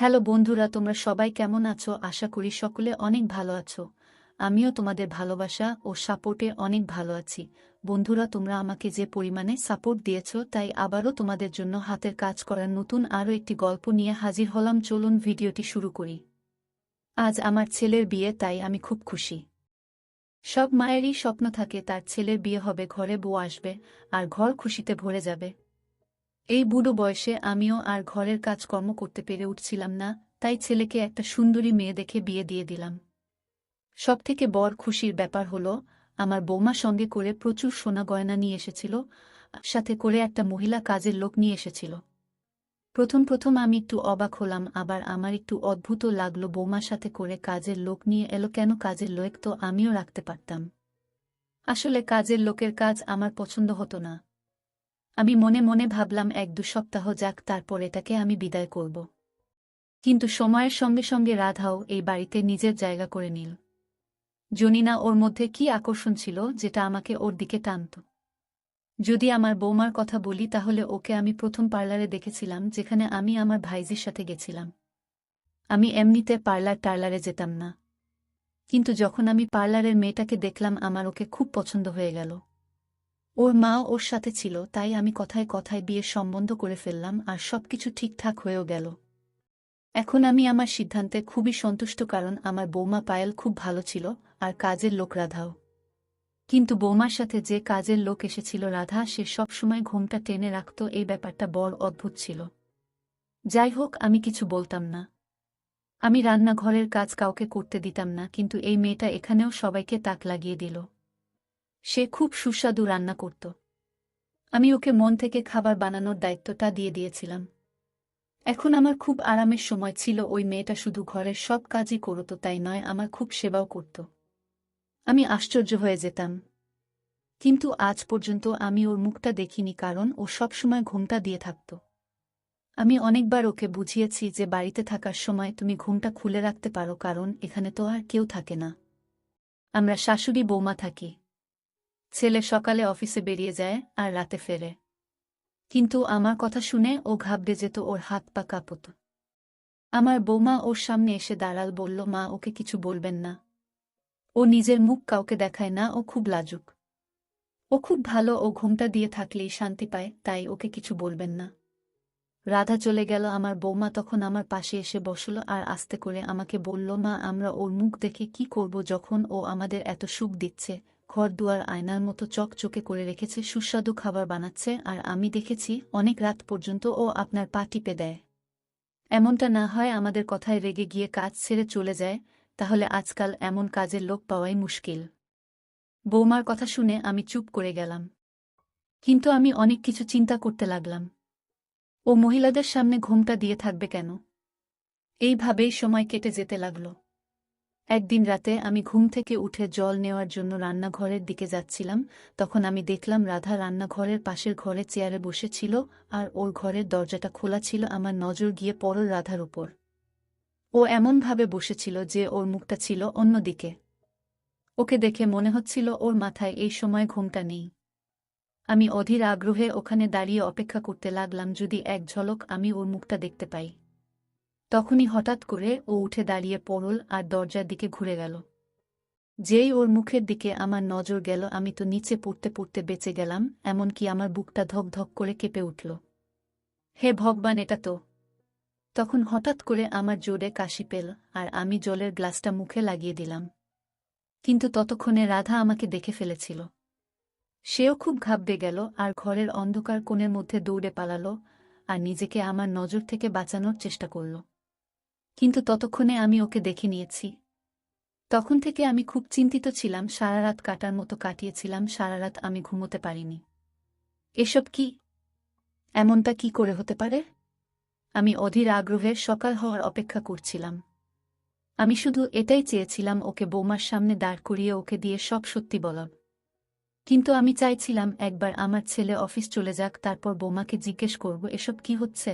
Hello বন্ধুরা, তোমরা সবাই কেমন আছো? আশা করি সকলে অনেক ভালো আছো। আমিও তোমাদের ভালোবাসা ও সাপোর্টে অনেক ভালো আছি। বন্ধুরা, তোমরা আমাকে যে পরিমাণে সাপোর্ট দিয়েছো, তাই আবারও তোমাদের জন্য হাতের কাজ করার নতুন আরও একটি গল্প নিয়ে হাজির হলাম। চলুন ভিডিওটি শুরু করি। আজ আমার ছেলের বিয়ে, তাই আমি খুব খুশি। সব মায়েরই স্বপ্ন থাকে তার ছেলের বিয়ে হবে, ঘরে বউ আসবে, আর ঘর খুশিতে ভরে যাবে। এই বুড়ো বয়সে আমিও আর ঘরের কাজকর্ম করতে পেরে উঠছিলাম না, তাই ছেলেকে একটা সুন্দরী মেয়ে দেখে বিয়ে দিয়ে দিলাম। সবথেকে বড় খুশির ব্যাপার হলো, আমার বৌমা সঙ্গে করে প্রচুর সোনা গয়না নিয়ে এসেছিল, সাথে করে একটা মহিলা কাজের লোক নিয়ে এসেছিল। প্রথম প্রথম আমি একটু অবাক হলাম, আবার আমার একটু অদ্ভুত লাগলো। বৌমার সাথে করে কাজের লোক নিয়ে এলো কেন? কাজের লোক তো আমিও রাখতে পারতাম। আসলে কাজের লোকের কাজ আমার পছন্দ হতো না। আমি মনে মনে ভাবলাম ১-২ সপ্তাহ যাক, তারপর এটাকে আমি বিদায় করব। কিন্তু সময়ের সঙ্গে সঙ্গে রাধাও এই বাড়িতে নিজের জায়গা করে নিল। জানি না ওর মধ্যে কি আকর্ষণ ছিল যেটা আমাকে ওর দিকে টানত। যদি আমার বৌমার কথা বলি, তাহলে ওকে আমি প্রথম পার্লারে দেখেছিলাম, যেখানে আমি আমার ভাইজির সাথে গেছিলাম। আমি এমনিতে টার্লারে যেতাম না, কিন্তু যখন আমি পার্লারের মেয়েটাকে দেখলাম, আমার ওকে খুব পছন্দ হয়ে গেল। ওর মাও ওর সাথে ছিল, তাই আমি কথায় কথায় বিয়ের সম্বন্ধ করে ফেললাম, আর সবকিছু ঠিকঠাক হয়েও গেল। এখন আমি আমার সিদ্ধান্তে খুবই সন্তুষ্ট, কারণ আমার বৌমা পায়েল খুব ভালো ছিল, আর কাজের লোক রাধাও। কিন্তু বৌমার সাথে যে কাজের লোক এসেছিল রাধা, সে সব সময় ঘোমটা টেনে রাখত। এই ব্যাপারটা বড় অদ্ভুত ছিল। যাই হোক, আমি কিছু বলতাম না। আমি রান্নাঘরের কাজ কাউকে করতে দিতাম না, কিন্তু এই মেয়েটা এখানেও সবাইকে তাক লাগিয়ে দিল। সে খুব সুস্বাদু রান্না করত। আমি ওকে মন থেকে খাবার বানানোর দায়িত্বটা দিয়ে দিয়েছিলাম। এখন আমার খুব আরামের সময় ছিল। ওই মেয়েটা শুধু ঘরের সব কাজই করত তাই নয়, আমার খুব সেবাও করত। আমি আশ্চর্য হয়ে যেতাম। কিন্তু আজ পর্যন্ত আমি ওর মুখটা দেখিনি, কারণ ও সবসময় ঘোমটা দিয়ে থাকত। আমি অনেকবার ওকে বুঝিয়েছি যে বাড়িতে থাকার সময় তুমি ঘোমটা খুলে রাখতে পারো, কারণ এখানে তো আর কেউ থাকে না। আমরা শাশুড়ি বৌমা থাকি। ছেলে সকালে অফিসে বেরিয়ে যায় আর রাতে ফেরে। কিন্তু আমার কথা শুনে ও ঘাবড়ে যেত, ওর হাত পা কাঁপত। আমার বৌমা ওর সামনে এসে দাঁড়াল, বলল, মা, ওকে কিছু বলবেন না। ও নিজের মুখ কাউকে দেখায় না, ও খুব লাজুক। ও খুব ভালো, ও ঘোমটা দিয়ে থাকলেই শান্তি পায়, তাই ওকে কিছু বলবেন না। রাধা চলে গেল। আমার বৌমা তখন আমার পাশে এসে বসল আর আস্তে করে আমাকে বলল, মা, আমরা ওর মুখ দেখে কি করব, যখন ও আমাদের এত সুখ দিচ্ছে, ঘর দুয়ার আয়নার মতো চকচকে করে রেখেছে, সুস্বাদু খাবার বানাচ্ছে, আর আমি দেখেছি অনেক রাত পর্যন্ত ও আপনার পা টিপে দেয়। এমনটা না হয় আমাদের কথায় রেগে গিয়ে কাজ ছেড়ে চলে যায়, তাহলে আজকাল এমন কাজের লোক পাওয়াই মুশকিল। বৌমার কথা শুনে আমি চুপ করে গেলাম। কিন্তু আমি অনেক কিছু চিন্তা করতে লাগলাম। ও মহিলাদের সামনে ঘোমটা দিয়ে থাকবে কেন? এইভাবেই সময় কেটে যেতে লাগল। একদিন রাতে আমি ঘুম থেকে উঠে জল নেওয়ার জন্য রান্নাঘরের দিকে যাচ্ছিলাম, তখন আমি দেখলাম রাধা রান্নাঘরের পাশের ঘরে চেয়ারে বসেছিল, আর ওর ঘরের দরজাটা খোলা ছিল। আমার নজর গিয়ে পড়ল রাধার উপর। ও এমনভাবে বসেছিল যে ওর মুখটা ছিল অন্যদিকে। ওকে দেখে মনে হচ্ছিল ওর মাথায় এই সময় ঘোমটা নেই। আমি অধীর আগ্রহে ওখানে দাঁড়িয়ে অপেক্ষা করতে লাগলাম, যদি এক ঝলক আমি ওর মুখটা দেখতে পাই। তখনই হঠাৎ করে ও উঠে দাঁড়িয়ে পড়ল আর দরজার দিকে ঘুরে গেল। যেই ওর মুখের দিকে আমার নজর গেল, আমি তো নিচে পড়তে পড়তে বেঁচে গেলাম, এমনকি আমার বুকটা ধক ধক করে কেঁপে উঠল। হে ভগবান, এটা তো! তখন হঠাৎ করে আমার জোরে কাশি পেল, আর আমি জলের গ্লাসটা মুখে লাগিয়ে দিলাম। কিন্তু ততক্ষণে রাধা আমাকে দেখে ফেলেছিল। সেও খুব ঘাবড়ে গেল আর ঘরের অন্ধকার কোণের মধ্যে দৌড়ে পালাল, আর নিজেকে আমার নজর থেকে বাঁচানোর চেষ্টা করল। কিন্তু ততক্ষণে আমি ওকে দেখে নিয়েছি। তখন থেকে আমি খুব চিন্তিত ছিলাম, সারা রাত কাটার মতো কাটিয়েছিলাম, সারা রাত আমি ঘুমোতে পারিনি। এসব কি? এমনটা কি করে হতে পারে? আমি অধীর আগ্রহে সকাল হওয়ার অপেক্ষা করছিলাম। আমি শুধু এটাই চেয়েছিলাম, ওকে বৌমার সামনে দাঁড় করিয়ে ওকে দিয়ে সব সত্যি বলার। কিন্তু আমি চাইছিলাম একবার আমার ছেলে অফিস চলে যাক, তারপর বৌমাকে জিজ্ঞেস করব এসব কি হচ্ছে।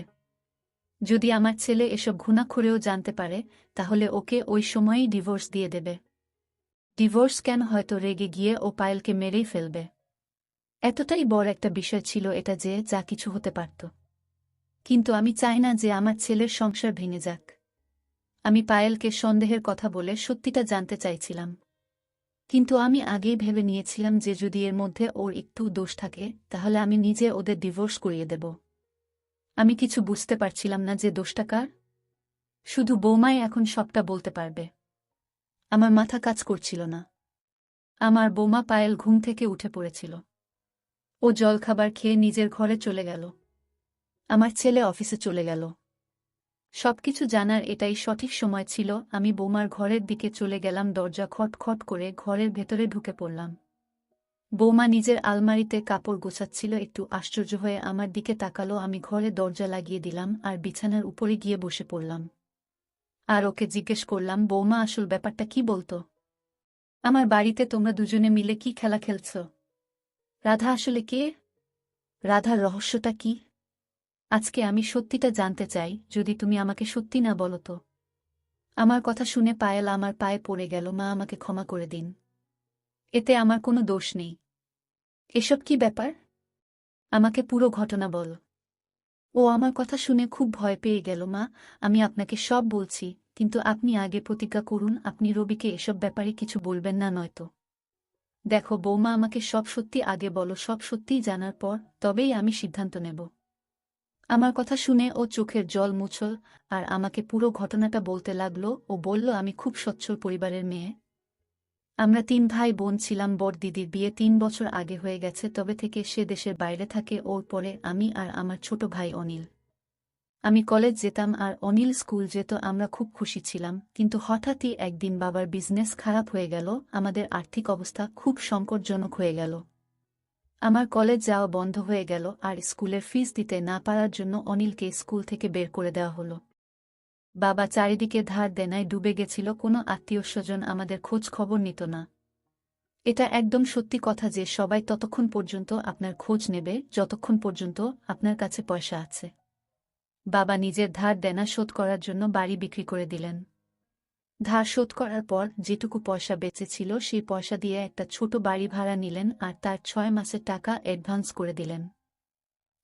যদি আমার ছেলে এসব ঘুণাক্ষরেও জানতে পারে, তাহলে ওকে ওই সময়েই ডিভোর্স দিয়ে দেবে। ডিভোর্স কেন, হয়তো রেগে গিয়ে ও পায়েলকে মেরেই ফেলবে। এতটাই বড় একটা বিষয় ছিল এটা যে যা কিছু হতে পারত। কিন্তু আমি চাই না যে আমার ছেলের সংসার ভেঙে যাক। আমি পায়েলকে সন্দেহের কথা বলে সত্যিটা জানতে চাইছিলাম। কিন্তু আমি আগেই ভেবে নিয়েছিলাম যে যদি এর মধ্যে ওর একটু দোষ থাকে তাহলে আমি নিজে ওদের ডিভোর্স করিয়ে দেব। আমি কিছু বুঝতে পারছিলাম না যে দোষটা কার। শুধু বৌমাই এখন সবটা বলতে পারবে। আমার মাথা কাজ করছিল না। আমার বৌমা পায়েল ঘুম থেকে উঠে পড়েছিল। ও জলখাবার খেয়ে নিজের ঘরে চলে গেল। আমার ছেলে অফিসে চলে গেল। সবকিছু জানার এটাই সঠিক সময় ছিল। আমি বৌমার ঘরের দিকে চলে গেলাম, দরজা খটখট করে ঘরের ভেতরে ঢুকে পড়লাম। বৌমা নিজের আলমারিতে কাপড় গোছাচ্ছিল, একটু আশ্চর্য হয়ে আমার দিকে তাকালো। আমি ঘরে দরজা লাগিয়ে দিলাম আর বিছানার উপরে গিয়ে বসে পড়লাম। আর ওকে জিজ্ঞেস করলাম, বৌমা আসল ব্যাপারটা কি বলতো? আমার বাড়িতে তোমরা দুজনে মিলে কি খেলা খেলছ? রাধা আসলে কে? রাধার রহস্যটা কি? আজকে আমি সত্যিটা জানতে চাই। যদি তুমি আমাকে সত্যি না বলো তো। আমার কথা শুনে পায়েল আমার পায়ে পড়ে গেল। মা, আমাকে ক্ষমা করে দিন। এতে আমার কোনো দোষ নেই। এসব কি ব্যাপার? আমাকে পুরো ঘটনা বল। ও আমার কথা শুনে খুব ভয় পেয়ে গেল। মা, আমি আপনাকে সব বলছি, কিন্তু আপনি আগে প্রতিজ্ঞা করুন আপনি রবিকে এসব ব্যাপারে কিছু বলবেন না, নয়তো। দেখো বৌমা, আমাকে সব সত্যি আগে বলো। সব সত্যিই জানার পর তবেই আমি সিদ্ধান্ত নেব। আমার কথা শুনে ও চোখের জল মুছল আর আমাকে পুরো ঘটনাটা বলতে লাগলো। ও বলল, আমি খুব সচ্ছল পরিবারের মেয়ে। আমরা 3 ভাই বোন ছিলাম। বড় দিদির বিয়ে 3 বছর আগে হয়ে গেছে, তবে থেকে সে দেশের বাইরে থাকে। ওর পরে আমি আর আমার ছোট ভাই অনিল। আমি কলেজ যেতাম আর অনিল স্কুল যেত। আমরা খুব খুশি ছিলাম, কিন্তু হঠাৎই একদিন বাবার বিজনেস খারাপ হয়ে গেল। আমাদের আর্থিক অবস্থা খুব সংকটজনক হয়ে গেল। আমার কলেজ যাওয়া বন্ধ হয়ে গেল আর স্কুলের ফিস দিতে না পারার জন্য অনিলকে স্কুল থেকে বের করে দেওয়া হলো। বাবা চারিদিকে ধার দেনায় ডুবে গেছিল। কোনো আত্মীয়স্বজন আমাদের খোঁজ খবর নিত না। এটা একদম সত্যি কথা যে সবাই ততক্ষণ পর্যন্ত আপনার খোঁজ নেবে যতক্ষণ পর্যন্ত আপনার কাছে পয়সা আছে। বাবা নিজের ধার দেনা শোধ করার জন্য বাড়ি বিক্রি করে দিলেন। ধার শোধ করার পর যেটুকু পয়সা বেঁচেছিল সেই পয়সা দিয়ে একটা ছোট বাড়ি ভাড়া নিলেন আর তার 6 মাসের টাকা অ্যাডভান্স করে দিলেন।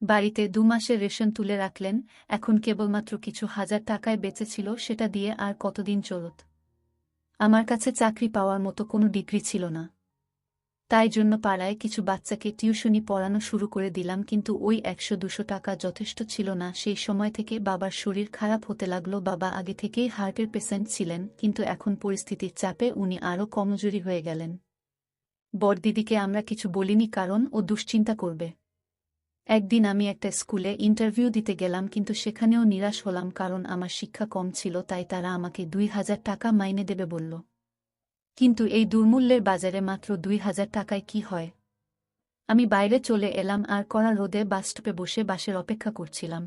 বাড়িতে 2 মাসের রেশন তুলে রাখলেন। এখন কেবলমাত্র কিছু হাজার টাকায় বেঁচেছিল, সেটা দিয়ে আর কতদিন চলত। আমার কাছে চাকরি পাওয়ার মতো কোনো ডিগ্রি ছিল না। তাই জন্য পাড়ায় কিছু বাচ্চাকে টিউশনি পড়ানো শুরু করে দিলাম, কিন্তু ওই 100-200 টাকা যথেষ্ট ছিল না। সেই সময় থেকে বাবার শরীর খারাপ হতে লাগলো। বাবা আগে থেকেই হার্টের পেশেন্ট ছিলেন, কিন্তু এখন পরিস্থিতির চাপে উনি আরও কমজোরি হয়ে গেলেন। বড়দিদিকে আমরা কিছু বলিনি, কারণ ও দুশ্চিন্তা করবে। একদিন আমি একটা স্কুলে ইন্টারভিউ দিতে গেলাম, কিন্তু সেখানেও নিরাশ হলাম, কারণ আমার শিক্ষা কম ছিল। তাই তারা আমাকে 2000 টাকা মাইনে দেবে বলল। কিন্তু এই দুর্মূল্যের বাজারে মাত্র 2000 টাকায় কি হয়? আমি বাইরে চলে এলাম আর কড়া রোদে বাসস্টপে বসে বাসের অপেক্ষা করছিলাম।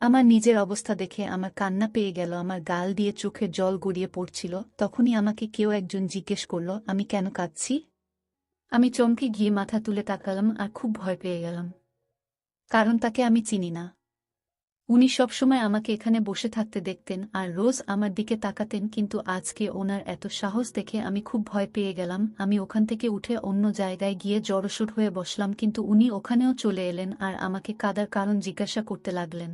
আমার নিজের অবস্থা দেখে আমার কান্না পেয়ে গেল। আমার গাল দিয়ে চোখের জল গড়িয়ে পড়ছিল। তখনই আমাকে কেউ একজন জিজ্ঞেস করল, আমি কেন কাঁদছি? আমি চমকে গিয়ে মাথা তুলে তাকালাম আর খুব ভয় পেয়ে গেলাম, কারণ তাকে আমি চিনি না। উনি সবসময় আমাকে এখানে বসে থাকতে দেখতেন আর রোজ আমার দিকে তাকাতেন, কিন্তু আজকে ওনার এত সাহস দেখে আমি খুব ভয় পেয়ে গেলাম। আমি ওখান থেকে উঠে অন্য জায়গায় গিয়ে জড়সড় হয়ে বসলাম, কিন্তু উনি ওখানেও চলে এলেন আর আমাকে কাদার কারণ জিজ্ঞাসা করতে লাগলেন।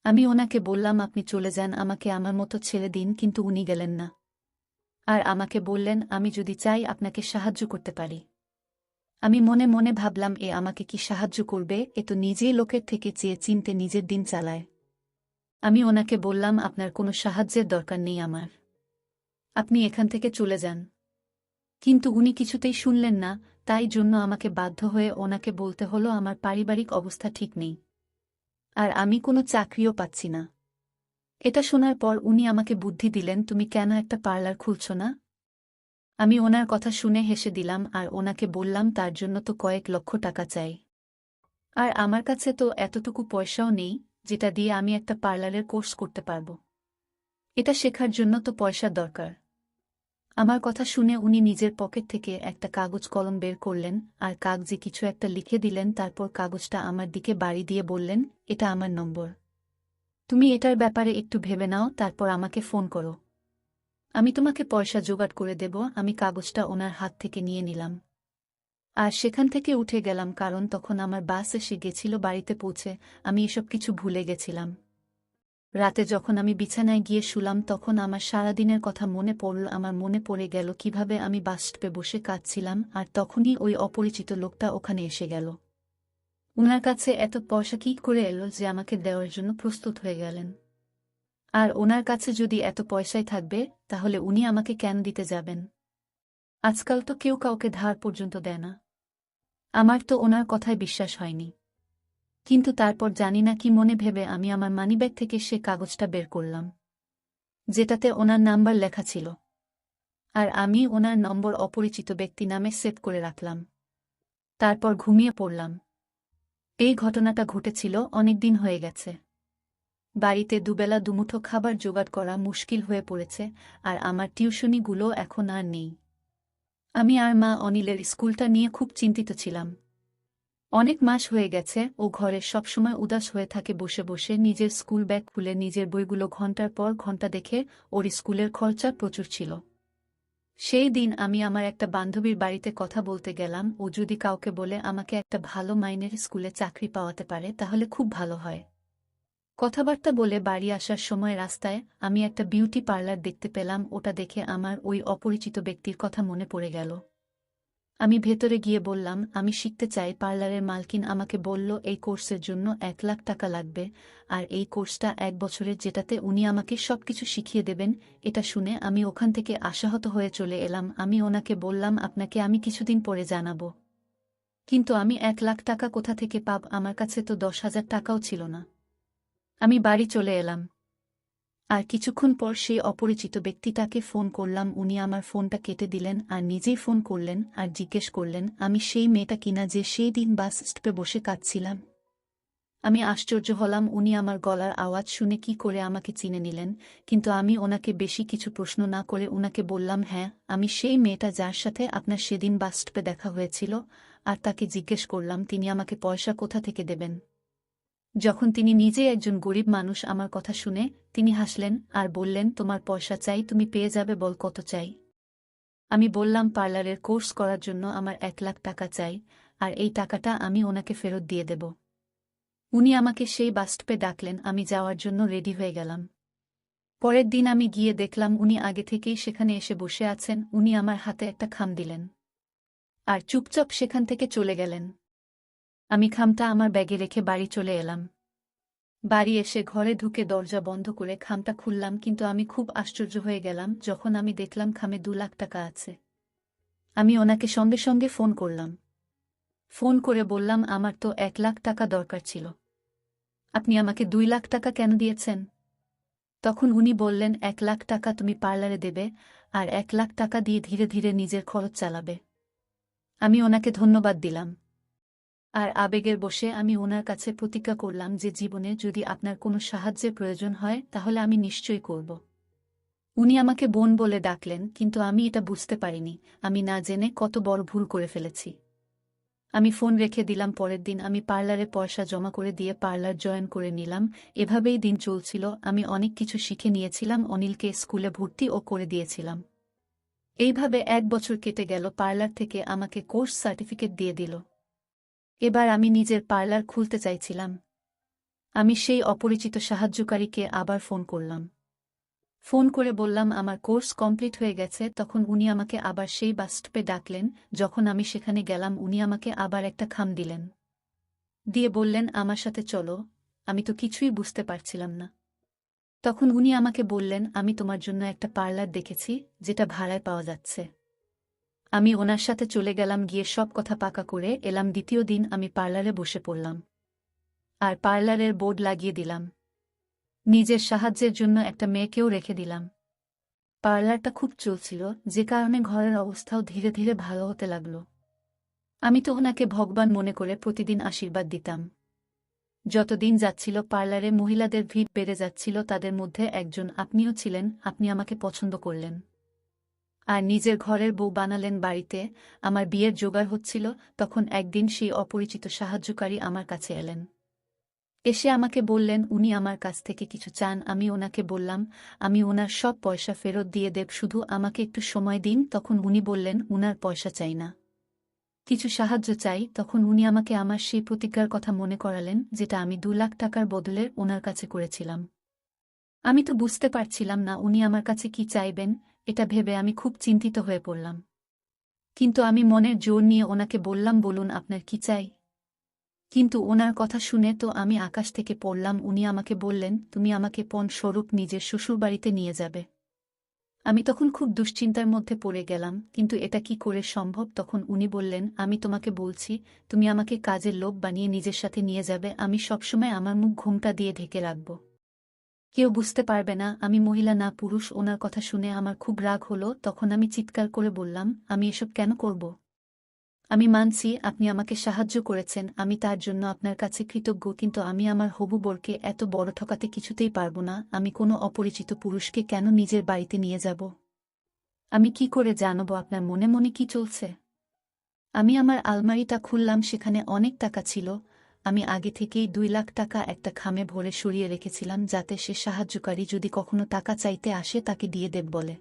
আমি ওনাকে বললাম, আপনি চলে যান, আমাকে আমার মতো ছেড়ে দিন, কিন্তু উনি গেলেন না। আর আমাকে বললেন, আমি যদি চাই আপনাকে সাহায্য করতে পারি। আমি মনে মনে ভাবলাম, এ আমাকে কি সাহায্য করবে? এ তো নিজেই লোকের থেকে চেয়ে চিনতে নিজের দিন চালায়। আমি ওনাকে বললাম, আপনার কোনো সাহায্যের দরকার নেই আমার। আপনি এখান থেকে চলে যান। কিন্তু উনি কিছুতেই শুনলেন না। তাই জন্য আমাকে বাধ্য হয়ে ওনাকে বলতে হলো, আমার পারিবারিক অবস্থা ঠিক নেই আর আমি কোনো চাকরিও পাচ্ছি না। এটা শোনার পর উনি আমাকে বুদ্ধি দিলেন, তুমি কেন একটা পার্লার খুলছ না? আমি ওনার কথা শুনে হেসে দিলাম আর ওনাকে বললাম, তার জন্য তো কয়েক লক্ষ টাকা চাই। আর আমার কাছে তো এতটুকু পয়সাও নেই যেটা দিয়ে আমি একটা পার্লারের কোর্স করতে পারব। এটা শেখার জন্য তো পয়সার দরকার। আমার কথা শুনে উনি নিজের পকেট থেকে একটা কাগজ কলম বের করলেন আর কাগজে কিছু একটা লিখে দিলেন। তারপর কাগজটা আমার দিকে বাড়ি দিয়ে বললেন, এটা আমার নম্বর। তুমি এটার ব্যাপারে একটু ভেবে নাও, তারপর আমাকে ফোন করো। আমি তোমাকে পয়সা জোগাড় করে দেব। আমি কাগজটা ওনার হাত থেকে নিয়ে নিলাম আর সেখান থেকে উঠে গেলাম, কারণ তখন আমার বাস এসে গেছিল। বাড়িতে পৌঁছে আমি এসব কিছু ভুলে গেছিলাম। রাতে যখন আমি বিছানায় গিয়ে শুলাম তখন আমার সারাদিনের কথা মনে পড়ল। আমার মনে পড়ে গেল কিভাবে আমি বাস স্টপে বসে কাঁদছিলাম, আর তখনই ওই অপরিচিত লোকটা ওখানে এসে গেল। উনার কাছে এত পয়সা কী করে এলো যে আমাকে দেওয়ার জন্য প্রস্তুত হয়ে গেলেন? আর ওনার কাছে যদি এত পয়সাই থাকবে, তাহলে উনি আমাকে কেন দিতে যাবেন? আজকাল তো কেউ কাউকে ধার পর্যন্ত দেয় না। আমার তো ওনার কথায় বিশ্বাস হয়নি। কিন্তু তারপর জানি না কি মনে ভেবে আমি আমার মানিব্যাগ থেকে সে কাগজটা বের করলাম, যেটাতে ওনার নাম্বার লেখা ছিল। আর আমি ওনার নম্বর অপরিচিত ব্যক্তি নামে সেভ করে রাখলাম। তারপর ঘুমিয়ে পড়লাম। এই ঘটনাটা ঘটেছিল অনেক দিন হয়ে গেছে। বাড়িতে দুবেলা দুমুঠো খাবার জোগাড় করা মুশকিল হয়ে পড়েছে, আর আমার টিউশনিগুলো এখন আর নেই। আমি আর মা অনিলের স্কুলটা নিয়ে খুব চিন্তিত ছিলাম। অনেক মাস হয়ে গেছে ও ঘরে সবসময় উদাস হয়ে থাকে বসে বসে, নিজের স্কুল ব্যাগ খুলে নিজের বইগুলো ঘন্টার পর ঘন্টা দেখে। ওর স্কুলের খরচা প্রচুর ছিল। সেই দিন আমি আমার একটা বান্ধবীর বাড়িতে কথা বলতে গেলাম। ও যদি কাউকে বলে আমাকে একটা ভালো মাইনের স্কুলে চাকরি পাওয়াতে পারে তাহলে খুব ভালো হয়। কথাবার্তা বলে বাড়ি আসার সময় রাস্তায় আমি একটা বিউটি পার্লার দেখতে পেলাম। ওটা দেখে আমার ওই অপরিচিত ব্যক্তির কথা মনে পড়ে গেল। আমি ভেতরে গিয়ে বললাম, আমি শিখতে চাই। পার্লারের মালকিন আমাকে বলল এই কোর্সের জন্য 1 লাখ টাকা লাগবে, আর এই কোর্সটা 1 বছরের, যেটাতে উনি আমাকে সবকিছু শিখিয়ে দেবেন। এটা শুনে আমি ওখান থেকে আশাহত হয়ে চলে এলাম। আমি ওনাকে বললাম, আপনাকে আমি কিছুদিন পরে জানাবো। কিন্তু আমি 1 লাখ টাকা কোথা থেকে পাব? আমার কাছে তো 10,000 টাকাও ছিল না। আমি বাড়ি চলে এলাম। আর কিছুক্ষণ পর সেই অপরিচিত ব্যক্তিটাকে ফোন করলাম। উনি আমার ফোনটা কেটে দিলেন আর নিজেই ফোন করলেন আর জিজ্ঞেস করলেন আমি সেই মেয়েটা কিনা যে সেই দিন বাস স্টপে বসে কাঁদছিলাম। আমি আশ্চর্য হলাম। উনি আমার গলার আওয়াজ শুনে কি করে আমাকে চিনে নিলেন। কিন্তু আমি ওনাকে বেশি কিছু প্রশ্ন না করে উনাকে বললাম, হ্যাঁ, আমি সেই মেয়েটা যার সাথে আপনার সেদিন বাস স্টপে দেখা হয়েছিল। আর তাকে জিজ্ঞেস করলাম তিনি আমাকে পয়সা কোথা থেকে দেবেন। যখন তিনি নিজেই একজন গরিব মানুষ, আমার কথা শুনে তিনি হাসলেন আর বললেন, তোমার পয়সা চাই, তুমি পেয়ে যাবে, বল কত চাই। আমি বললাম, পার্লারের কোর্স করার জন্য আমার 1 লাখ টাকা চাই, আর এই টাকাটা আমি ওনাকে ফেরত দিয়ে দেব। উনি আমাকে সেই বাসস্টপে ডাকলেন। আমি যাওয়ার জন্য রেডি হয়ে গেলাম। পরের দিন আমি গিয়ে দেখলাম উনি আগে থেকেই সেখানে এসে বসে আছেন। উনি আমার হাতে একটা খাম দিলেন আর চুপচাপ সেখান থেকে চলে গেলেন। আমি খামটা আমার ব্যাগে রেখে বাড়ি চলে এলাম। বাড়ি এসে ঘরে ঢুকে দরজা বন্ধ করে খামটা খুললাম, কিন্তু আমি খুব আশ্চর্য হয়ে গেলাম যখন আমি দেখলাম খামে 2 লাখ টাকা আছে। আমি ওনাকে সঙ্গে সঙ্গে ফোন করলাম। ফোন করে বললাম, আমার তো 1 লাখ টাকা দরকার ছিল। আপনি আমাকে 2 লাখ টাকা কেন দিয়েছেন? তখন উনি বললেন, 1 লাখ টাকা তুমি পার্লারে দেবে, আর 1 লাখ টাকা দিয়ে ধীরে ধীরে নিজের খরচ চালাবে। আমি ওনাকে ধন্যবাদ দিলাম। আর আবেগের বশে আমি ওনার কাছে প্রতিজ্ঞা করলাম যে জীবনে যদি আপনার কোনো সাহায্যের প্রয়োজন হয় তাহলে আমি নিশ্চয়ই করব। উনি আমাকে বোন বলে ডাকলেন, কিন্তু আমি এটা বুঝতে পারিনি আমি না জেনে কত বড় ভুল করে ফেলেছি। আমি ফোন রেখে দিলাম। পরের দিন আমি পার্লারে পয়সা জমা করে দিয়ে পার্লার জয়েন করে নিলাম। এভাবেই দিন চলছিল। আমি অনেক কিছু শিখে নিয়েছিলাম, অনিলকে স্কুলে ভর্তিও করে দিয়েছিলাম। এইভাবে 1 বছর কেটে গেল। পার্লার থেকে আমাকে কোর্স সার্টিফিকেট দিয়ে দিল। এবার আমি নিজের পার্লার খুলতে চাইছিলাম। আমি সেই অপরিচিত সাহায্যকারীকে আবার ফোন করলাম। ফোন করে বললাম আমার কোর্স কমপ্লিট হয়ে গেছে। তখন উনি আমাকে আবার সেই বাসস্টপে ডাকলেন। যখন আমি সেখানে গেলাম উনি আমাকে আবার একটা খাম দিলেন, দিয়ে বললেন, আমার সাথে চলো। আমি তো কিছুই বুঝতে পারছিলাম না। তখন উনি আমাকে বললেন, আমি তোমার জন্য একটা পার্লার দেখেছি, যেটা ভাড়ায় পাওয়া যাচ্ছে। আমি ওনার সাথে চলে গেলাম, গিয়ে সব কথা পাকা করে এলাম। দ্বিতীয় দিন আমি পার্লারে বসে পড়লাম আর পার্লারের বোর্ড লাগিয়ে দিলাম। নিজের সাহায্যের জন্য একটা মেয়েকেও রেখে দিলাম। পার্লারটা খুব চলছিল, যে কারণে ঘরের অবস্থাও ধীরে ধীরে ভালো হতে লাগল। আমি তো ওনাকে ভগবান মনে করে প্রতিদিন আশীর্বাদ দিতাম। যতদিন যাচ্ছিল পার্লারে মহিলাদের ভিড় বেড়ে যাচ্ছিল। তাদের মধ্যে একজন আপনিও ছিলেন। আপনি আমাকে পছন্দ করলেন আর নিজের ঘরের বউ বানালেন বাড়িতে। আমার বিয়ের জোগাড় হচ্ছিল, তখন একদিন সেই অপরিচিত সাহায্যকারী আমার কাছে এলেন। এসে আমাকে বললেন উনি আমার কাছ থেকে কিছু চান। আমি ওনাকে বললাম আমি ওনার সব পয়সা ফেরত দিয়ে দেব, শুধু আমাকে একটু সময় দিন। তখন উনি বললেন উনার পয়সা চাই না, কিছু সাহায্য চাই। তখন উনি আমাকে আমার সেই প্রতিজ্ঞার কথা মনে করালেন, যেটা আমি 2 লাখ টাকার বদলে ওনার কাছে করেছিলাম। আমি তো বুঝতে পারছিলাম না উনি আমার কাছে কি চাইবেন, এটা ভেবে আমি খুব চিন্তিত হয়ে পড়লাম। কিন্তু আমি মনের জোর নিয়ে ওনাকে বললাম, বলুন আপনার কি চাই। কিন্তু ওনার কথা শুনে তো আমি আকাশ থেকে পড়লাম। উনি আমাকে বললেন, তুমি আমাকে পণ স্বরূপ নিজের শ্বশুরবাড়িতে নিয়ে যাবে। আমি তখন খুব দুশ্চিন্তার মধ্যে পড়ে গেলাম, কিন্তু এটা কি করে সম্ভব। তখন উনি বললেন, আমি তোমাকে বলছি, তুমি আমাকে কাজের লোক বানিয়ে নিজের সাথে নিয়ে যাবে। আমি সবসময় আমার মুখ ঘোমটা দিয়ে ঢেকে রাখব, কেউ বুঝতে পারবে না আমি মহিলা না পুরুষ। ওনার কথা শুনে আমার খুব রাগ হলো। তখন আমি চিৎকার করে বললাম, আমি এসব কেন করব। আমি মানছি আপনি আমাকে সাহায্য করেছেন, আমি তার জন্য আপনার কাছে কৃতজ্ঞ, কিন্তু আমি আমার হবু বরকে এত বড় ঠকাতে কিছুতেই পারব না। আমি কোনো অপরিচিত পুরুষকে কেন নিজের বাড়িতে নিয়ে যাব। আমি কি করে জানব আপনার মনে মনে কি চলছে। আমি আমার আলমারিটা খুললাম, সেখানে অনেক টাকা ছিল। আমি আগে থেকেই 2 লাখ টাকা একটা খামে ভরে সরিয়ে রেখেছিলাম, যাতে সে সাহায্যকারী যদি কখনো টাকা চাইতে আসে তাকে দিয়ে দেব বলে।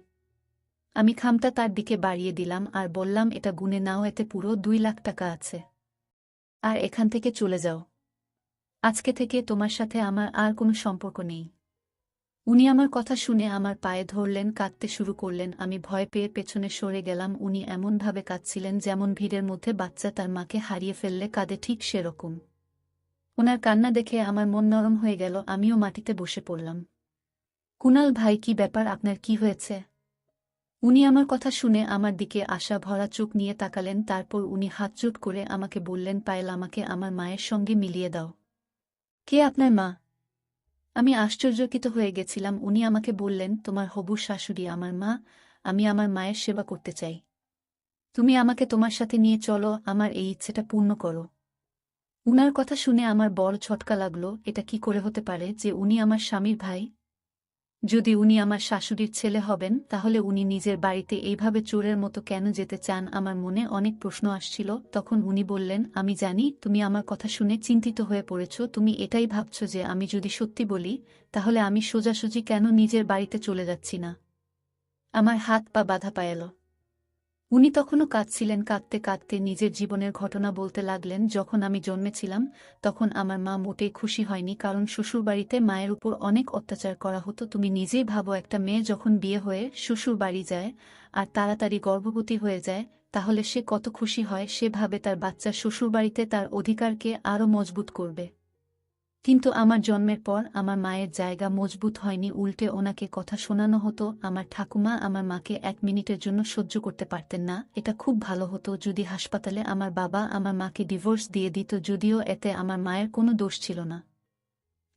আমি খামটা তার দিকে বাড়িয়ে দিলাম আর বললাম, এটা গুনে নাও, এতে পুরো 2 লাখ টাকা আছে। আর এখান থেকে চলে যাও। আজকে থেকে তোমার সাথে আমার আর কোনো সম্পর্ক নেই। উনি আমার কথা শুনে আমার পায়ে ধরলেন, কাঁদতে শুরু করলেন। আমি ভয় পেয়ে পেছনে সরে গেলাম। উনি এমনভাবে কাঁদছিলেন যেমন ভিড়ের মধ্যে বাচ্চা তার মাকে হারিয়ে ফেললে কাঁদে, ঠিক সেরকম। ওনার কান্না দেখে আমার মন নরম হয়ে গেল। আমিও মাটিতে বসে পড়লাম। কুনাল ভাই, কি ব্যাপার, আপনার কি হয়েছে। উনি আমার কথা শুনে আমার দিকে আশা ভরা চোখ নিয়ে তাকালেন। তারপর উনি হাতজোড় করে আমাকে বললেন, পায়েল, আমাকে আমার মায়ের সঙ্গে মিলিয়ে দাও। কে আপনার মা। আমি আশ্চর্যকিত হয়ে গেছিলাম। উনি আমাকে বললেন, তোমার হবু শাশুড়ি আমার মা। আমি আমার মায়ের সেবা করতে চাই। তুমি আমাকে তোমার সাথে নিয়ে চলো, আমার এই ইচ্ছেটা পূর্ণ করো। উনার কথা শুনে আমার বড় ছটকা লাগলো। এটা কি করে হতে পারে যে উনি আমার স্বামীর ভাই। যদি উনি আমার শাশুড়ির ছেলে হবেন, তাহলে উনি নিজের বাড়িতে এইভাবে চোরের মতো কেন যেতে চান। আমার মনে অনেক প্রশ্ন আসছিল। তখন উনি বললেন, আমি জানি তুমি আমার কথা শুনে চিন্তিত হয়ে পড়েছ। তুমি এটাই ভাবছ যে আমি যদি সত্যি বলি, তাহলে আমি সোজাসুজি কেন নিজের বাড়িতে চলে যাচ্ছি না। আমার হাত পা বাধা পায়াল। উনি তখনও কাঁদছিলেন। কাঁদতে কাঁদতে নিজের জীবনের ঘটনা বলতে লাগলেন। যখন আমি জন্মেছিলাম, তখন আমার মা মোটেই খুশি হয়নি, কারণ শ্বশুরবাড়িতে মায়ের উপর অনেক অত্যাচার করা হতো। তুমি নিজেই ভাবো, একটা মেয়ে যখন বিয়ে হয়ে শ্বশুর বাড়ি যায় আর তাড়াতাড়ি গর্ভবতী হয়ে যায়, তাহলে সে কত খুশি হয়। সে ভাবে তার বাচ্চা শ্বশুরবাড়িতে তার অধিকারকে আরও মজবুত করবে। কিন্তু আমার জন্মের পর আমার মায়ের জায়গা মজবুত হয়নি, উল্টে ওনাকে কথা শোনানো হতো। আমার ঠাকুমা আমার মাকে 1 মিনিটের জন্য সহ্য করতে পারতেন না। এটা খুব ভালো হতো যদি হাসপাতালে আমার বাবা আমার মাকে ডিভোর্স দিয়ে দিত, যদিও এতে আমার মায়ের কোনো দোষ ছিল না।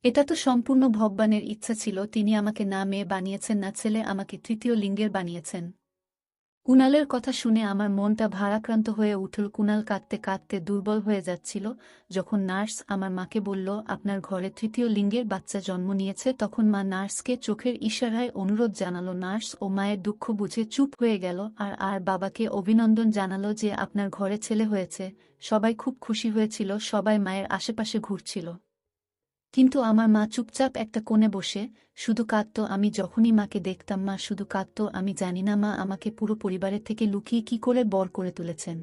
এটা তো সম্পূর্ণ ভগবানের ইচ্ছা ছিল। তিনি আমাকে না মেয়ে বানিয়েছেন না ছেলে, আমাকে তৃতীয় লিঙ্গের বানিয়েছেন। কুণালের কথা শুনে আমার মনটা ভারাক্রান্ত হয়ে উঠল। কুণাল কাঁদতে কাঁদতে দুর্বল হয়ে যাচ্ছিল। যখন নার্স আমার মাকে বলল, আপনার ঘরে তৃতীয় লিঙ্গের বাচ্চা জন্ম নিয়েছে, তখন মা নার্সকে চোখের ইশারায় অনুরোধ জানালো। নার্স ও মায়ের দুঃখ বুঝে চুপ হয়ে গেল আর আর বাবাকে অভিনন্দন জানালো যে আপনার ঘরে ছেলে হয়েছে। সবাই খুব খুশি হয়েছিল, সবাই মায়ের আশেপাশে ঘুরছিল। কিন্তু আমার মা চুপচাপ একটা কোণে বসে শুধু কাঁদত। আমি যখনই মাকে দেখতাম, মা শুধু কাঁদত। আমি জানি না মা আমাকে পুরো পরিবারের থেকে লুকিয়ে কি করে বর করে তুলেছেন।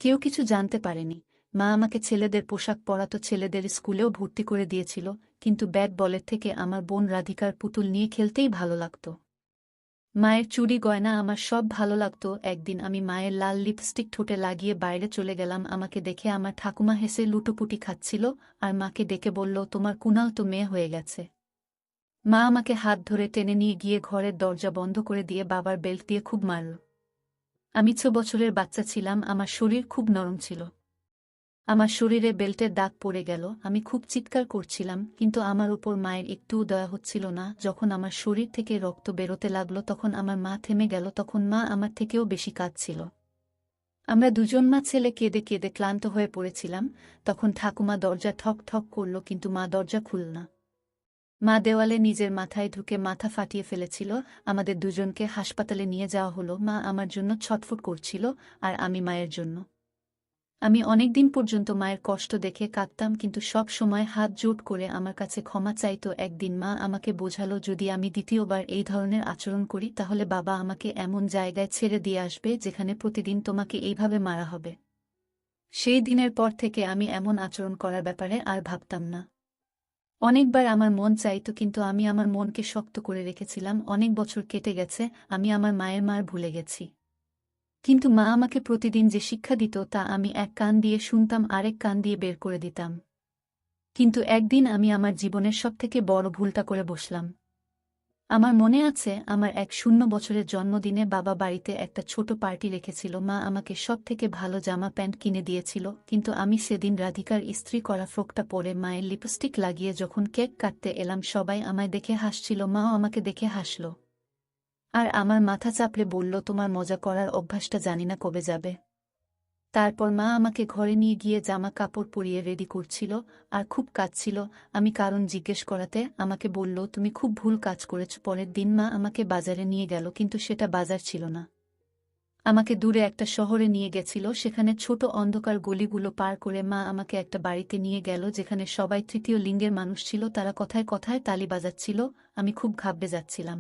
কেউ কিছু জানতে পারেনি। মা আমাকে ছেলেদের পোশাক পরাতো, ছেলেদের স্কুলেও ভর্তি করে দিয়েছিল, কিন্তু ব্যাট বলের থেকে আমার বোন রাধিকার পুতুল নিয়ে খেলতেই ভালো লাগত। মায়ের চুড়ি গয়না আমার সব ভালো লাগত। একদিন আমি মায়ের লাল লিপস্টিক ঠোঁটে লাগিয়ে বাইরে চলে গেলাম। আমাকে দেখে আমার ঠাকুমা হেসে লুটোপুটি খাচ্ছিল আর মাকে ডেকে বলল, তোমার কুণাল তো মেয়ে হয়ে গেছে। মা আমাকে হাত ধরে টেনে নিয়ে গিয়ে ঘরের দরজা বন্ধ করে দিয়ে বাবার বেল্ট দিয়ে খুব মারল। আমি 6 বছরের বাচ্চা ছিলাম, আমার শরীর খুব নরম ছিল। আমার শরীরে বেল্টের দাগ পড়ে গেল। আমি খুব চিৎকার করছিলাম, কিন্তু আমার উপর মায়ের একটুও দয়া হচ্ছিল না। যখন আমার শরীর থেকে রক্ত বেরোতে লাগলো, তখন আমার মা থেমে গেল। তখন মা আমার থেকেও বেশি কাঁদছিল। আমরা দুজন মা ছেলে কেঁদে কেঁদে ক্লান্ত হয়ে পড়েছিলাম। তখন ঠাকুমা দরজা ঠক ঠক করল, কিন্তু মা দরজা খুলল না। মা দেওয়ালে নিজের মাথায় ঢুকে মাথা ফাটিয়ে ফেলেছিল। আমাদের দুজনকে হাসপাতালে নিয়ে যাওয়া হলো। মা আমার জন্য ছটফট করছিল আর আমি মায়ের জন্য। আমি অনেকদিন পর্যন্ত মায়ের কষ্ট দেখে কাঁদতাম, কিন্তু সব সময় হাত জোট করে আমার কাছে ক্ষমা চাইত। একদিন মা আমাকে বোঝালো, যদি আমি দ্বিতীয়বার এই ধরনের আচরণ করি, তাহলে বাবা আমাকে এমন জায়গায় ছেড়ে দিয়ে আসবে যেখানে প্রতিদিন তোমাকে এইভাবে মারা হবে। সেই দিনের পর থেকে আমি এমন আচরণ করার ব্যাপারে আর ভাবতাম না। অনেকবার আমার মন চাইতো কিন্তু আমি আমার মনকে শক্ত করে রেখেছিলাম। অনেক বছর কেটে গেছে, আমি আমার মায়ের মার ভুলে গেছি। কিন্তু মা আমাকে প্রতিদিন যে শিক্ষা দিত তা আমি এক কান দিয়ে শুনতাম, আরেক কান দিয়ে বের করে দিতাম। কিন্তু একদিন আমি আমার জীবনের সবথেকে বড় ভুলটা করে বসলাম। আমার মনে আছে, আমার ১ বছরের জন্মদিনে বাবা বাড়িতে একটা ছোট পার্টি রেখেছিল। মা আমাকে সবথেকে ভালো জামা প্যান্ট কিনে দিয়েছিল, কিন্তু আমি সেদিন রাধিকার ইস্ত্রি করা ফ্রকটা পরে মায়ের লিপস্টিক লাগিয়ে যখন কেক কাটতে এলাম, সবাই আমায় দেখে হাসছিল, মাও আমাকে দেখে হাসল। আর আমার মাথা চাপড়ে বলল, তোমার মজা করার অভ্যাসটা জানি না কবে যাবে। তারপর মা আমাকে ঘরে নিয়ে গিয়ে জামা কাপড় পরিয়ে রেডি করছিল, আর খুব কাঁদছিল। আমি কারণ জিজ্ঞেস করাতে আমাকে বলল, তুমি খুব ভুল কাজ করেছ। পরের দিন মা আমাকে বাজারে নিয়ে গেল, কিন্তু সেটা বাজার ছিল না। আমাকে দূরে একটা শহরে নিয়ে গেছিল। সেখানে ছোট অন্ধকার গলিগুলো পার করে মা আমাকে একটা বাড়িতে নিয়ে গেল, যেখানে সবাই তৃতীয় লিঙ্গের মানুষ ছিল। তারা কথায় কথায় তালি বাজাচ্ছিল। আমি খুব ঘাবড়ে যাচ্ছিলাম।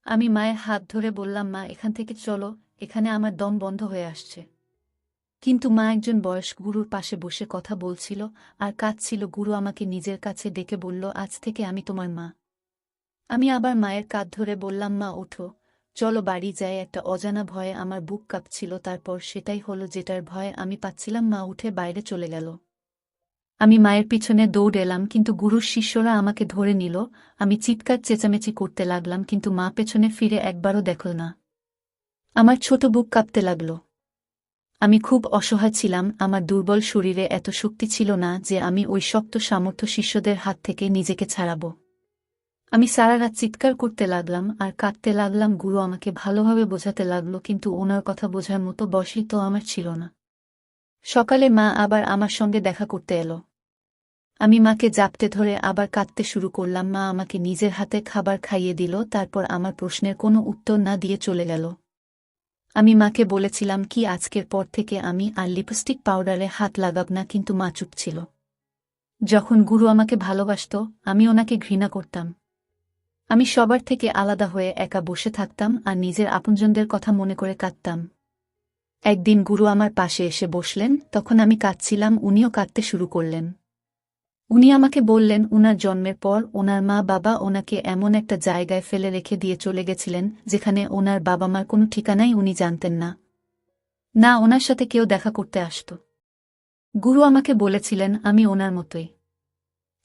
আমি মায়ের হাত ধরে বললাম, মা, এখান থেকে চলো, এখানে আমার দম বন্ধ হয়ে আসছে। কিন্তু মা একজন বয়স্ক গুরুর পাশে বসে কথা বলছিল আর কাঁদছিল। গুরু আমাকে নিজের কাছে ডেকে বলল, আজ থেকে আমি তোমার মা। আমি আবার মায়ের কাঁধ ধরে বললাম, মা, ওঠো, চলো বাড়ি যাই। একটা অজানা ভয়ে আমার বুক কাঁপছিল। তারপর সেটাই হলো যেটার ভয় আমি পাচ্ছিলাম। মা উঠে বাইরে চলে গেল। আমি মায়ের পিছনে দৌড় এলাম, কিন্তু গুরুর শিষ্যরা আমাকে ধরে নিল। আমি চিৎকার চেঁচামেচি করতে লাগলাম, কিন্তু মা পেছনে ফিরে একবারও দেখল না। আমার ছোট বুক কাঁপতে লাগল। আমি খুব অসহায় ছিলাম। আমার দুর্বল শরীরে এত শক্তি ছিল না যে আমি ওই শক্ত সামর্থ্য শিষ্যদের হাত থেকে নিজেকে ছাড়াব। আমি সারা রাত চিৎকার করতে লাগলাম আর কাঁদতে লাগলাম। গুরু আমাকে ভালোভাবে বোঝাতে লাগলো, কিন্তু ওনার কথা বোঝার মতো বয়সই তো আমার ছিল না। সকালে মা আবার আমার সঙ্গে দেখা করতে এলো। আমি মাকে জাপটে ধরে আবার কাঁদতে শুরু করলাম। মা আমাকে নিজের হাতে খাবার খাইয়ে দিল, তারপর আমার প্রশ্নের কোনো উত্তর না দিয়ে চলে গেল। আমি মাকে বলেছিলাম কি আজকের পর থেকে আমি আর লিপস্টিক পাউডারে হাত লাগাব না, কিন্তু মা চুপ ছিল। যখন গুরু আমাকে ভালোবাসত, আমি ওনাকে ঘৃণা করতাম। আমি সবার থেকে আলাদা হয়ে একা বসে থাকতাম আর নিজের আপনজনদের কথা মনে করে কাঁদতাম। একদিন গুরু আমার পাশে এসে বসলেন, তখন আমি কাঁদছিলাম। উনিও কাঁদতে শুরু করলেন। উনি আমাকে বললেন, উনার জন্মের পর ওনার মা বাবা ওনাকে এমন একটা জায়গায় ফেলে রেখে দিয়ে চলে গেছিলেন যেখানে ওনার বাবা মার কোনো ঠিকানাই উনি জানতেন না। না ওনার সাথে কেউ দেখা করতে আসত। গুরু আমাকে বলেছিলেন আমি ওনার মতোই,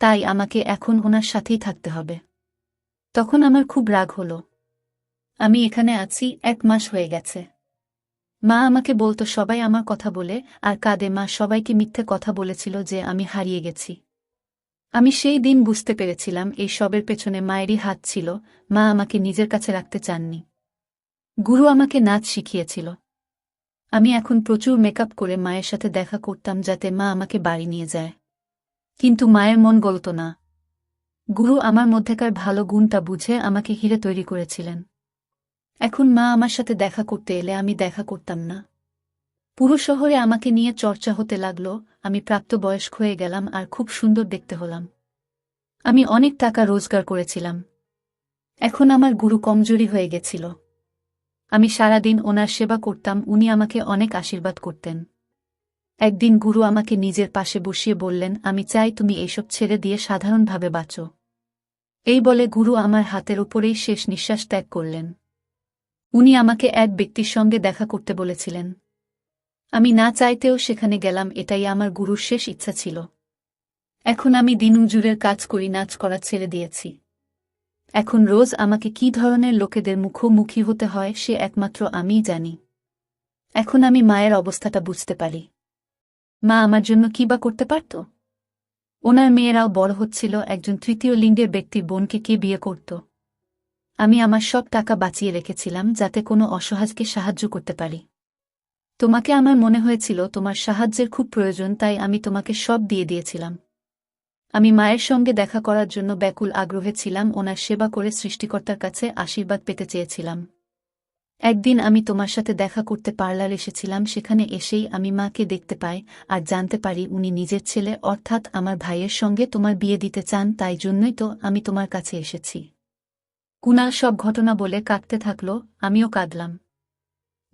তাই আমাকে এখন ওনার সাথেই থাকতে হবে। তখন আমার খুব রাগ হল। আমি এখানে আছি 1 মাস হয়ে গেছে। মা আমাকে বলতো সবাই আমার কথা বলে আর কাঁদে। মা সবাইকে মিথ্যে কথা বলেছিল যে আমি হারিয়ে গেছি। আমি সেই দিন বুঝতে পেরেছিলাম এই সবের পেছনে মায়েরই হাত ছিল। মা আমাকে নিজের কাছে রাখতে চাননি। গুরু আমাকে নাচ শিখিয়েছিল। আমি এখন প্রচুর মেকআপ করে মায়ের সাথে দেখা করতাম যাতে মা আমাকে বাড়ি নিয়ে যায়। কিন্তু মায়ের মন গলত না। গুরু আমার মধ্যেকার ভালো গুণটা বুঝে আমাকে হিরে তৈরি করেছিলেন। এখন মা আমার সাথে দেখা করতে এলে আমি দেখা করতাম না। পুরো শহরে আমাকে নিয়ে চর্চা হতে লাগল। আমি প্রাপ্তবয়স্ক হয়ে গেলাম আর খুব সুন্দর দেখতে হলাম। আমি অনেক টাকা রোজগার করেছিলাম। এখন আমার গুরু কমজোরি হয়ে গেছিল। আমি সারাদিন ওনার সেবা করতাম। উনি আমাকে অনেক আশীর্বাদ করতেন। একদিন গুরু আমাকে নিজের পাশে বসিয়ে বললেন, আমি চাই তুমি এইসব ছেড়ে দিয়ে সাধারণভাবে বাঁচো। এই বলে গুরু আমার হাতের ওপরেই শেষ নিঃশ্বাস ত্যাগ করলেন। উনি আমাকে এক ব্যক্তির সঙ্গে দেখা করতে বলেছিলেন। আমি না চাইতেও সেখানে গেলাম। এটাই আমার গুরুর শেষ ইচ্ছা ছিল। এখন আমি দিনমজুরের কাজ করি, নাচ করা ছেড়ে দিয়েছি। এখন রোজ আমাকে কী ধরনের লোকেদের মুখোমুখি হতে হয় সে একমাত্র আমিই জানি। এখন আমি মায়ের অবস্থাটা বুঝতে পারি। মা আমার জন্য কী বা করতে পারত? ওনার মেয়েরাও বড় হচ্ছিল। একজন তৃতীয় লিঙ্গের ব্যক্তির বোনকে কে বিয়ে করত? আমি আমার সব টাকা বাঁচিয়ে রেখেছিলাম যাতে কোনো অসহায়কে সাহায্য করতে পারি। তোমাকে আমার মনে হয়েছিল তোমার সাহায্যের খুব প্রয়োজন, তাই আমি তোমাকে সব দিয়ে দিয়েছিলাম। আমি মায়ের সঙ্গে দেখা করার জন্য ব্যাকুল আগ্রহে ছিলাম। ওনার সেবা করে সৃষ্টিকর্তার কাছে আশীর্বাদ পেতে চেয়েছিলাম। একদিন আমি তোমার সাথে দেখা করতে পার্লার এসেছিলাম। সেখানে এসেই আমি মাকে দেখতে পাই আর জানতে পারি উনি নিজের ছেলে অর্থাৎ আমার ভাইয়ের সঙ্গে তোমার বিয়ে দিতে চান। তাই জন্যই তো আমি তোমার কাছে এসেছি। কুনাল সব ঘটনা বলে কাঁদতে থাকল। আমিও কাঁদলাম।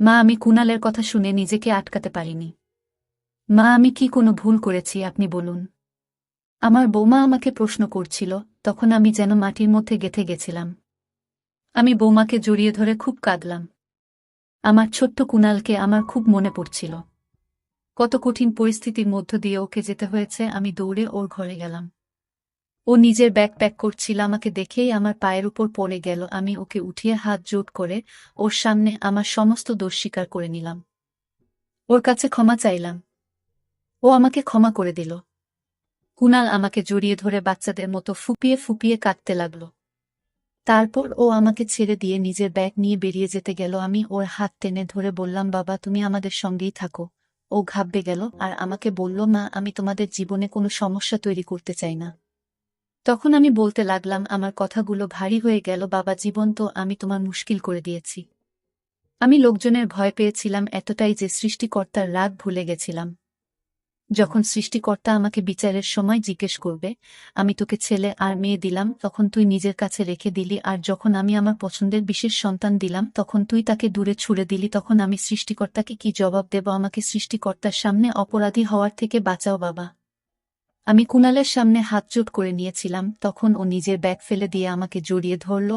মা, আমি কুনালের কথা শুনে নিজেকে আটকাতে পারিনি। মা, আমি কি কোনো ভুল করেছি আপনি বলুন। আমার বৌমা আমাকে প্রশ্ন করছিল, তখন আমি যেন মাটির মধ্যে গেঁথে গেছিলাম। আমি বৌমাকে জড়িয়ে ধরে খুব কাঁদলাম। আমার ছোট্ট কুণালকে আমার খুব মনে পড়ছিল। কত কঠিন পরিস্থিতির মধ্য দিয়ে ওকে যেতে হয়েছে। আমি দৌড়ে ওর ঘরে গেলাম। ও নিজের ব্যাগ প্যাক করছিল, আমাকে দেখেই আমার পায়ের উপর পড়ে গেল। আমি ওকে উঠিয়ে হাত জোট করে ওর সামনে আমার সমস্ত দোষ স্বীকার করে নিলাম। ওর কাছে ক্ষমা চাইলাম। ও আমাকে ক্ষমা করে দিল। কুণাল আমাকে জড়িয়ে ধরে বাচ্চাদের মতো ফুপিয়ে ফুপিয়ে কাঁদতে লাগল। তারপর ও আমাকে ছেড়ে দিয়ে নিজের ব্যাগ নিয়ে বেরিয়ে যেতে গেল। আমি ওর হাত টেনে ধরে বললাম, বাবা তুমি আমাদের সঙ্গেই থাকো। ও ঘাবড়ে গেল আর আমাকে বলল, মা আমি তোমাদের জীবনে কোনো সমস্যা তৈরি করতে চাই না। তখন আমি বলতে লাগলাম, আমার কথাগুলো ভারী হয়ে গেল, বাবা জীবন তো আমি তোমার মুশকিল করে দিয়েছি। আমি লোকজনের ভয় পেয়েছিলাম এতটাই যে সৃষ্টিকর্তার রাগ ভুলে গেছিলাম। যখন সৃষ্টিকর্তা আমাকে বিচারের সময় জিজ্ঞেস করবে, আমি তোকে ছেলে আর মেয়ে দিলাম, তখন তুই নিজের কাছে রেখে দিলি, আর যখন আমি আমার পছন্দের বিশেষ সন্তান দিলাম তখন তুই তাকে দূরে ছুড়ে দিলি, তখন আমি সৃষ্টিকর্তাকে কি জবাব দেব? আমাকে সৃষ্টিকর্তার সামনে অপরাধী হওয়ার থেকে বাঁচাও বাবা। আমি কুণালের সামনে হাতজোট করে নিয়েছিলাম, তখন ও নিজের ব্যাগ ফেলে দিয়ে আমাকে জড়িয়ে ধরল।